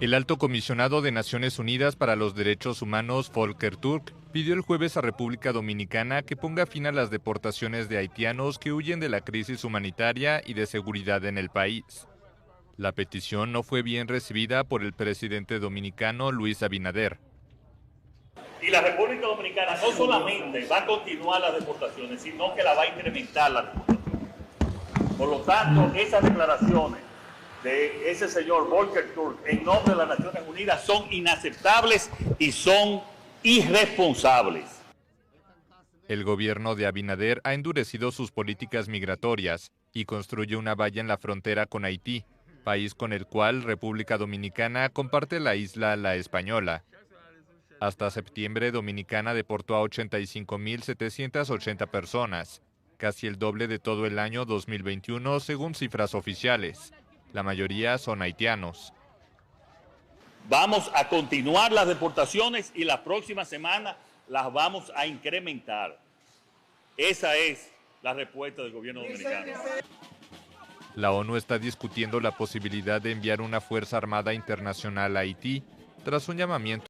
El alto comisionado de Naciones Unidas para los Derechos Humanos, Volker Turk, pidió el jueves a República Dominicana que ponga fin a las deportaciones de haitianos que huyen de la crisis humanitaria y de seguridad en el país. La petición no fue bien recibida por el presidente dominicano Luis Abinader. Y la República Dominicana no solamente va a continuar las deportaciones, sino que la va a incrementar la deportación. Por lo tanto, esas declaraciones de ese señor Volker Turk en nombre de las Naciones Unidas son inaceptables y son irresponsables. El gobierno de Abinader ha endurecido sus políticas migratorias y construye una valla en la frontera con Haití, país con el cual República Dominicana comparte la isla La Española. Hasta septiembre, Dominicana deportó a 85.780 personas, casi el doble de todo el año 2021 según cifras oficiales. La mayoría son haitianos. Vamos a continuar las deportaciones y la próxima semana las vamos a incrementar. Esa es la respuesta del gobierno dominicano. La ONU está discutiendo la posibilidad de enviar una fuerza armada internacional a Haití tras un llamamiento